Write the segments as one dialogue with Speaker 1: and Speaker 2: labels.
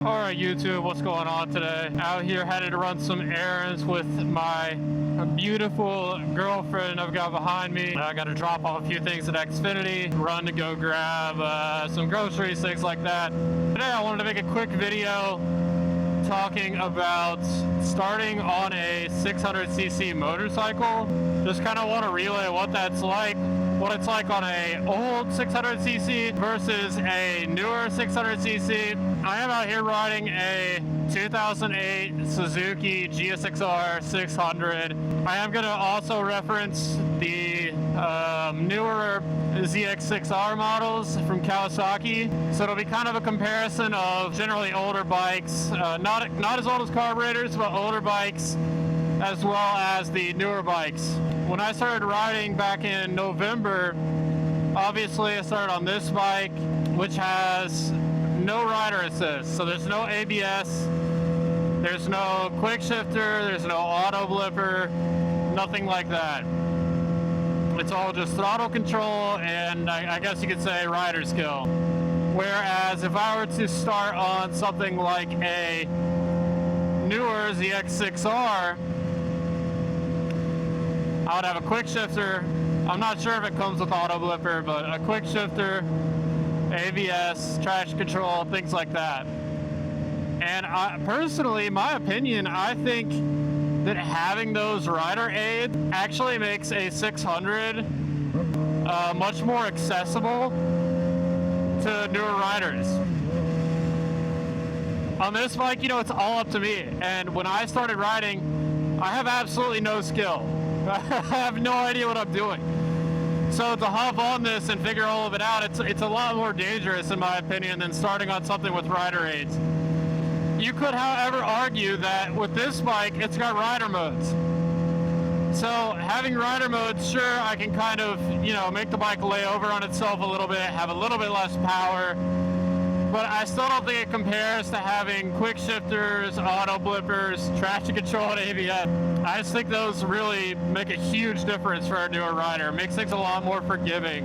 Speaker 1: Alright YouTube, what's going on today? Out here headed to run some errands with my beautiful girlfriend I've got behind me. I gotta drop off a few things at Xfinity, run to go grab some groceries, things like that. Today I wanted to make a quick video talking about starting on a 600cc motorcycle. Just kind of want to relay what that's like, what it's like on a old 600cc versus a newer 600cc. I am out here riding a 2008 Suzuki GSX-R 600. I am going to also reference the newer ZX6R models from Kawasaki. So it'll be kind of a comparison of generally older bikes, not as old as carburetors, but older bikes, as well as the newer bikes. When I started riding back in November, obviously I started on this bike, which has no rider assist. So there's no ABS, there's no quick shifter, there's no auto blipper, nothing like that. It's all just throttle control and I guess you could say rider skill. Whereas if I were to start on something like a newer ZX6R, I would have a quick shifter. I'm not sure if it comes with auto blipper, but a quick shifter, ABS, traction control, things like that. And personally, my opinion, I think that having those rider aids actually makes a 600 much more accessible to newer riders. On this bike, you know, it's all up to me. And when I started riding, I have absolutely no skill. I have no idea what I'm doing. So to hop on this and figure all of it out, it's a lot more dangerous in my opinion than starting on something with rider aids. You could, however, argue that with this bike, it's got rider modes. So having rider modes, sure, I can kind of, you know, make the bike lay over on itself a little bit, have a little bit less power, but I still don't think it compares to having quick shifters, auto blippers, traction control, and ABS. I just think those really make a huge difference for a newer rider. It makes things a lot more forgiving.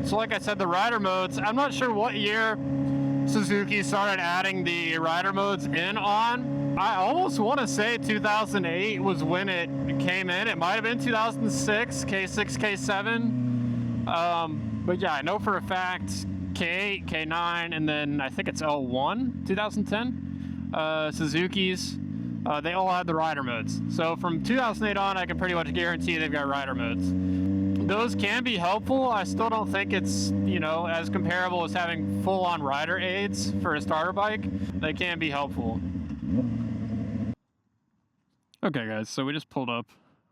Speaker 1: So like I said, the rider modes, I'm not sure what year Suzuki started adding the rider modes in on. I almost want to say 2008 was when it came in. It might have been 2006, K6, K7. But yeah, I know for a fact K8, K9, and then I think it's L1, 2010. Suzuki's, they all had the rider modes. So from 2008 on, I can pretty much guarantee they've got rider modes. Those can be helpful. I still don't think it's, you know, as comparable as having full-on rider aids for a starter bike. They can be helpful. Okay guys, so we just pulled up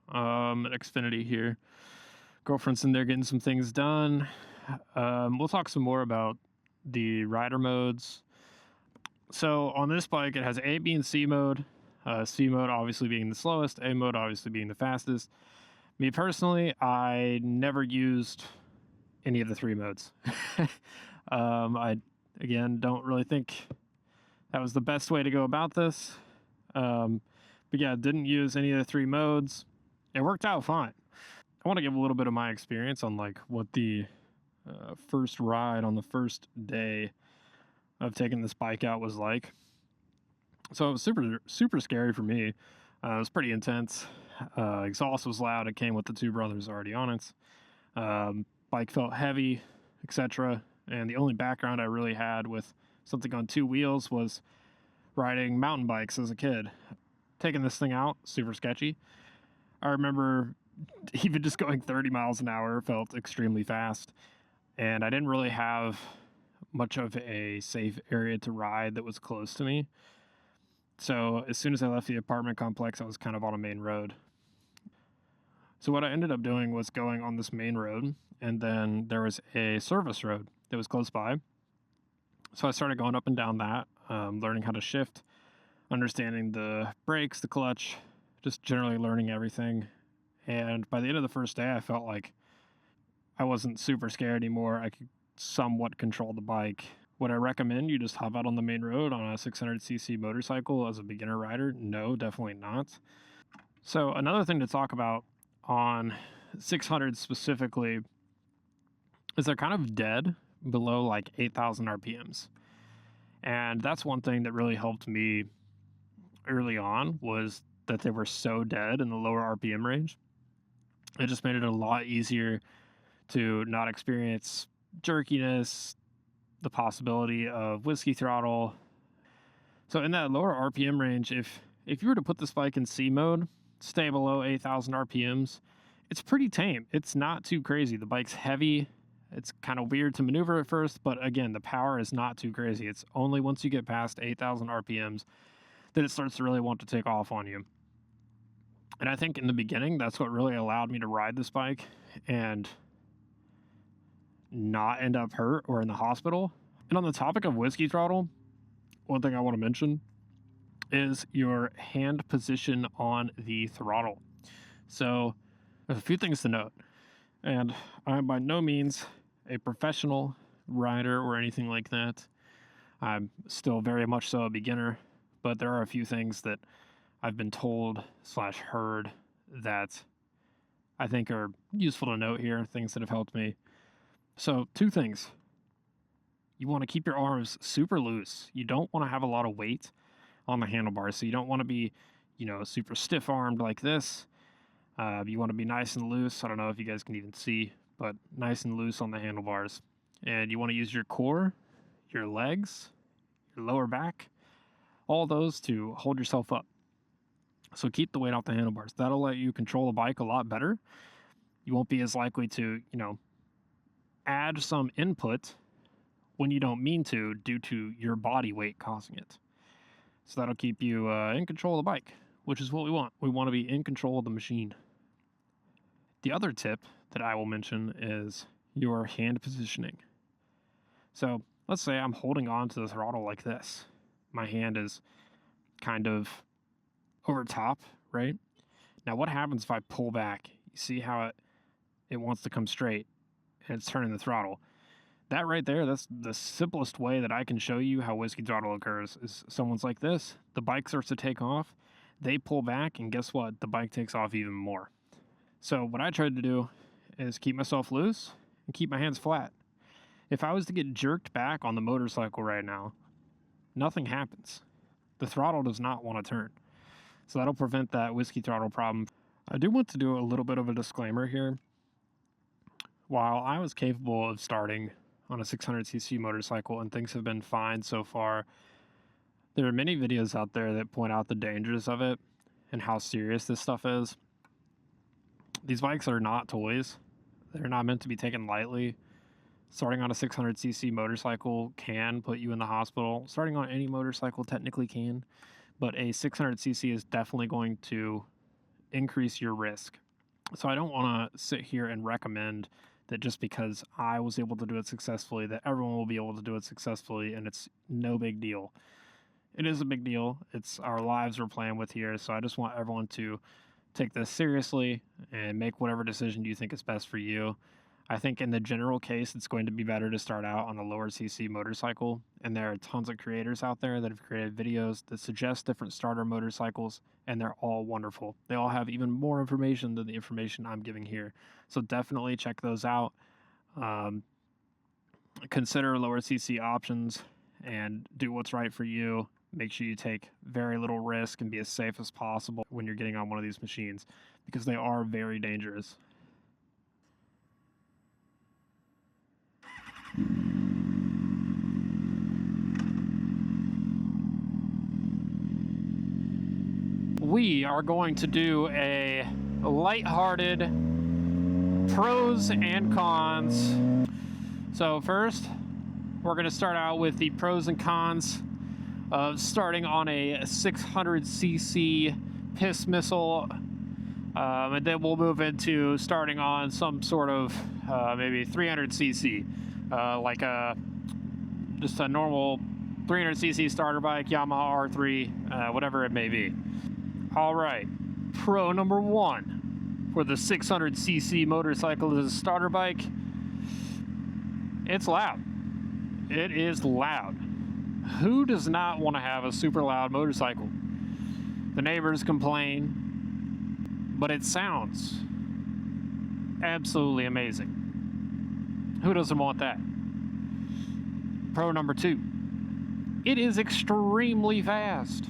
Speaker 1: at Xfinity here. Girlfriend's in there getting some things done. We'll talk some more about the rider modes. So on this bike, it has A, B, and C mode. C mode obviously being the slowest, A mode obviously being the fastest. Me personally, I never used any of the three modes. I, again, don't really think that was the best way to go about this. But yeah, didn't use any of the three modes. It worked out fine. I want to give a little bit of my experience on like what the first ride on the first day of taking this bike out was like. So it was super scary for me. It was pretty intense. Exhaust was loud. It came with the two brothers already on it. Bike felt heavy, etc. And the only background I really had with something on two wheels was riding mountain bikes as a kid. Taking this thing out, super sketchy. I remember even just going 30 miles an hour felt extremely fast. And I didn't really have much of a safe area to ride that was close to me. So as soon as I left the apartment complex, I was kind of on a main road. So what I ended up doing was going on this main road, and then there was a service road that was close by. So I started going up and down that, learning how to shift, understanding the brakes, the clutch, just generally learning everything. And by the end of the first day, I felt like I wasn't super scared anymore. I could somewhat control the bike. Would I recommend you just hop out on the main road on a 600cc motorcycle as a beginner rider? No, definitely not. So another thing to talk about on 600 specifically is they're kind of dead below like 8,000 RPMs. And that's one thing that really helped me early on, was that they were so dead in the lower RPM range. It just made it a lot easier to not experience jerkiness, the possibility of whiskey throttle. So in that lower RPM range, if you were to put this bike in C mode, stay below 8,000 RPMs, it's pretty tame. It's not too crazy. The bike's heavy. It's kind of weird to maneuver at first, but again, the power is not too crazy. It's only once you get past 8,000 RPMs that it starts to really want to take off on you. And I think in the beginning, that's what really allowed me to ride this bike and not end up hurt or in the hospital. And on the topic of whiskey throttle, one thing I want to mention is your hand position on the throttle. So there's a few things to note. And I'm by no means a professional rider or anything like that. I'm still very much so a beginner, but there are a few things that I've been told / heard that I think are useful to note here, things that have helped me. So 2 things. You want to keep your arms super loose. You don't want to have a lot of weight on the handlebars. So you don't want to be, super stiff armed like this. You want to be nice and loose. I don't know if you guys can even see, but nice and loose on the handlebars. And you want to use your core, your legs, your lower back, all those to hold yourself up. So keep the weight off the handlebars. That'll let you control the bike a lot better. You won't be as likely to, add some input when you don't mean to, due to your body weight causing it. So that'll keep you in control of the bike, which is what we want. We want to be in control of the machine. The other tip that I will mention is your hand positioning. So let's say I'm holding on to the throttle like this. My hand is kind of over top, right? Now what happens if I pull back? You see how it wants to come straight and it's turning the throttle. That right there, that's the simplest way that I can show you how whiskey throttle occurs. Is someone's like this, the bike starts to take off, they pull back, and guess what? The bike takes off even more. So what I tried to do is keep myself loose and keep my hands flat. If I was to get jerked back on the motorcycle right now, nothing happens. The throttle does not want to turn. So that'll prevent that whiskey throttle problem. I do want to do a little bit of a disclaimer here. While I was capable of starting on a 600cc motorcycle and things have been fine so far, there are many videos out there that point out the dangers of it and how serious this stuff is. These bikes are not toys. They're not meant to be taken lightly. Starting on a 600cc motorcycle can put you in the hospital. Starting on any motorcycle technically can, but a 600cc is definitely going to increase your risk. So I don't want to sit here and recommend that just because I was able to do it successfully, that everyone will be able to do it successfully, and it's no big deal. It is a big deal. It's our lives we're playing with here, so I just want everyone to take this seriously and make whatever decision you think is best for you. I think in the general case, it's going to be better to start out on a lower CC motorcycle, and there are tons of creators out there that have created videos that suggest different starter motorcycles, and they're all wonderful. They all have even more information than the information I'm giving here, so definitely check those out. Consider lower CC options and do what's right for you. Make sure you take very little risk and be as safe as possible when you're getting on one of these machines, because they are very dangerous. We are going to do a lighthearted pros and cons. So first, we're going to start out with the pros and cons of starting on a 600cc piss missile, and then we'll move into starting on some sort of maybe 300cc, like just a normal 300cc starter bike, Yamaha R3, whatever it may be. All right, pro number 1 for the 600cc motorcycle is a starter bike. It's loud. It is loud. Who does not want to have a super loud motorcycle? The neighbors complain, but it sounds absolutely amazing. Who doesn't want that? Pro number 2. It is extremely fast.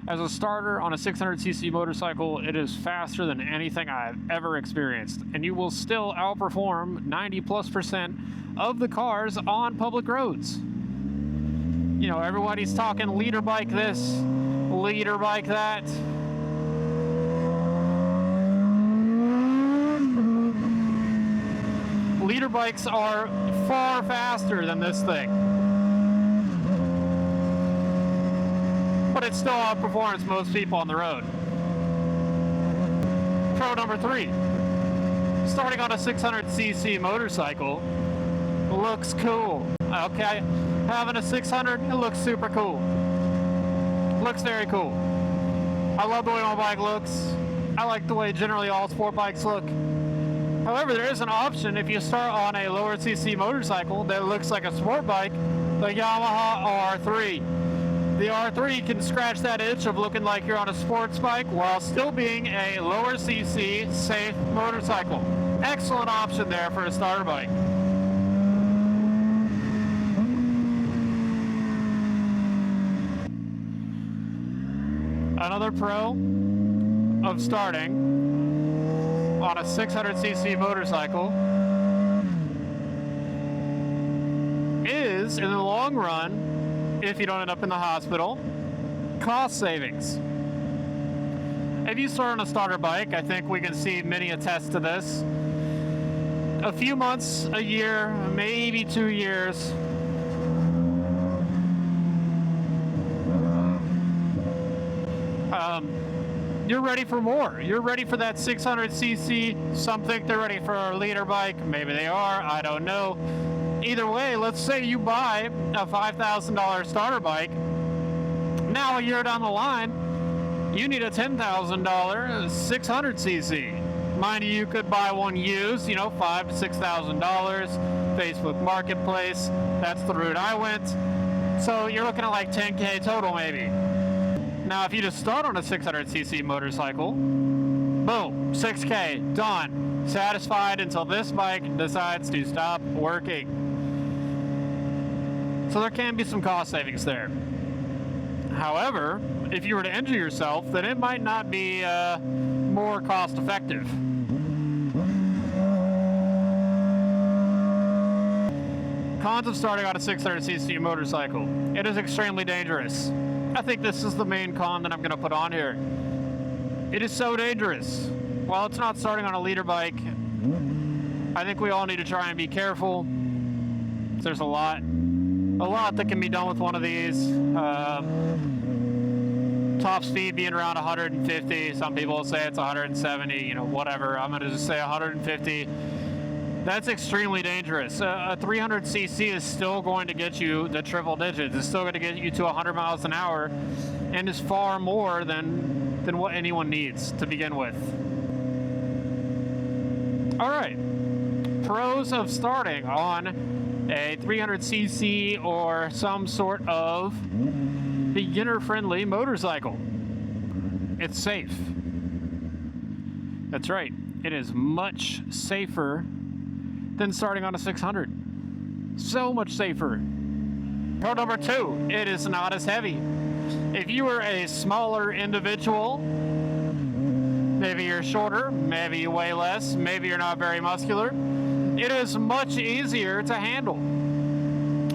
Speaker 1: As a starter on a 600cc motorcycle, it is faster than anything I've ever experienced, and you will still outperform 90+% of the cars on public roads. You know, everybody's talking leader bike this, leader bike that. Leader bikes are far faster than this thing. But it still outperforms most people on the road. Pro number 3. Starting on a 600cc motorcycle looks cool. Okay, having a 600, it looks super cool. Looks very cool. I love the way my bike looks. I like the way generally all sport bikes look. However, there is an option if you start on a lower cc motorcycle that looks like a sport bike, the Yamaha R3. The R3 can scratch that itch of looking like you're on a sports bike while still being a lower cc safe motorcycle. Excellent option there for a starter bike. Another pro of starting on a 600cc motorcycle is, in the long run, if you don't end up in the hospital, cost savings. If you start on a starter bike, I think we can see many attest to this. A few months, a year, maybe 2 years, you're ready for more. You're ready for that 600cc. Some think they're ready for a leader bike. Maybe they are. I don't know. Either way, let's say you buy a $5,000 starter bike. Now, a year down the line, you need a $10,000 600cc. Mind you, you could buy one used, you know, $5,000 to $6,000. Facebook Marketplace. That's the route I went. So you're looking at like $10K total, maybe. Now, if you just start on a 600cc motorcycle, boom, $6K, done. Satisfied until this bike decides to stop working. So there can be some cost savings there. However, if you were to injure yourself, then it might not be more cost effective. Cons of starting on a 600cc motorcycle. It is extremely dangerous. I think this is the main con that I'm going to put on here. It is so dangerous. While it's not starting on a leader bike, I think we all need to try and be careful. There's a lot that can be done with one of these. Top speed being around 150. Some people will say it's 170, you know, whatever. I'm going to just say 150. That's extremely dangerous. A 300cc is still going to get you the triple digits. It's still going to get you to 100 miles an hour and is far more than what anyone needs to begin with. All right. Pros of starting on a 300cc or some sort of beginner-friendly motorcycle. It's safe. That's right. It is much safer than starting on a 600. So much safer. Pro number 2, it is not as heavy. If you are a smaller individual, maybe you're shorter, maybe you weigh less, maybe you're not very muscular, it is much easier to handle.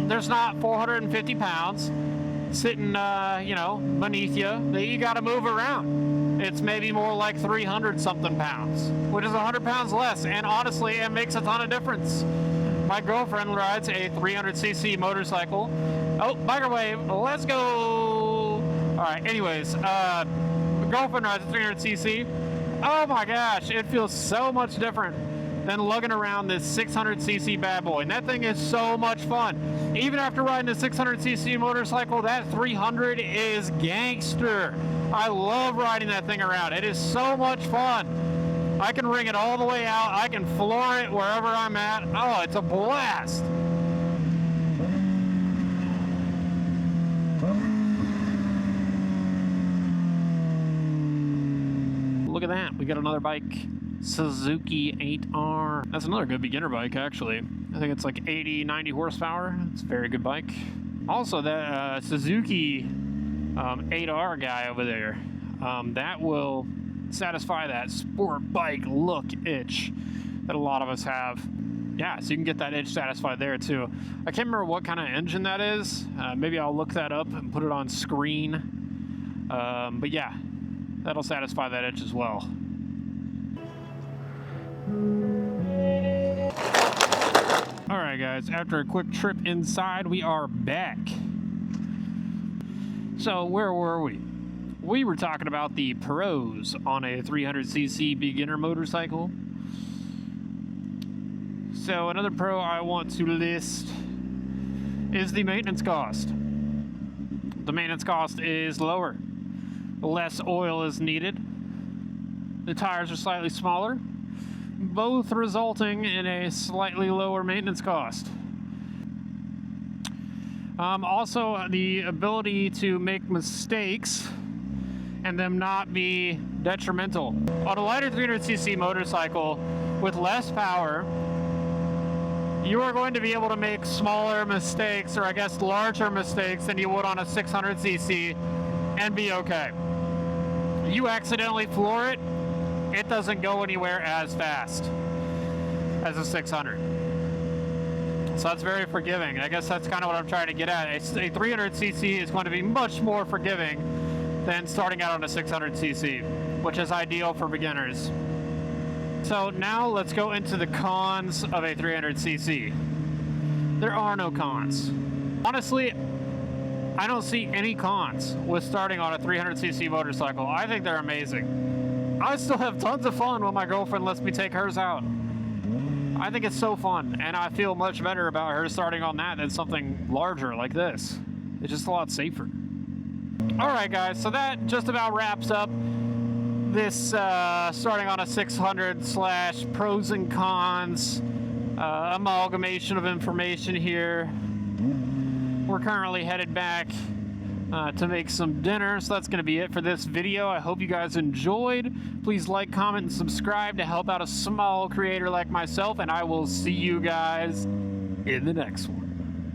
Speaker 1: There's not 450 pounds sitting, beneath you that you got to move around. It's maybe more like 300 something pounds, which is 100 pounds less, and honestly, it makes a ton of difference. My girlfriend rides a 300cc motorcycle. Oh, microwave, let's go. All right, anyways, my girlfriend rides a 300cc. Oh my gosh, it feels so much different than lugging around this 600cc bad boy. And that thing is so much fun. Even after riding a 600cc motorcycle, that 300 is gangster. I love riding that thing around. It is so much fun. I can ring it all the way out. I can floor it wherever I'm at. Oh, it's a blast. Look at that. We got another bike. Suzuki 8R. That's another good beginner bike, actually. I think it's like 80, 90 horsepower. It's a very good bike. Also, that Suzuki 8R guy over there, that will satisfy that sport bike look itch that a lot of us have. Yeah, so you can get that itch satisfied there too. I can't remember what kind of engine that is. Maybe I'll look that up and put it on screen. But yeah, that'll satisfy that itch as well. Alright guys, after a quick trip inside, we are back. So where were we? We were talking about the pros on a 300cc beginner motorcycle. So another pro I want to list is the maintenance cost. The maintenance cost is lower. Less oil is needed. The tires are slightly smaller, both resulting in a slightly lower maintenance cost. Also, the ability to make mistakes and them not be detrimental. On a lighter 300cc motorcycle with less power, you are going to be able to make smaller mistakes, or I guess larger mistakes, than you would on a 600cc and be okay. You accidentally floor it, it doesn't go anywhere as fast as a 600. So that's very forgiving. I guess that's kind of what I'm trying to get at. A 300cc is going to be much more forgiving than starting out on a 600cc, which is ideal for beginners. So now let's go into the cons of a 300cc. There are no cons. Honestly, I don't see any cons with starting on a 300cc motorcycle. I think they're amazing. I still have tons of fun when my girlfriend lets me take hers out. I think it's so fun, and I feel much better about her starting on that than something larger like this. It's just a lot safer. Alright guys, so that just about wraps up this starting on a 600 / pros and cons amalgamation of information here. We're currently headed back to make some dinner, so that's going to be it for this video. I hope you guys enjoyed. Please like, comment, and subscribe to help out a small creator like myself, and I will see you guys in the next one.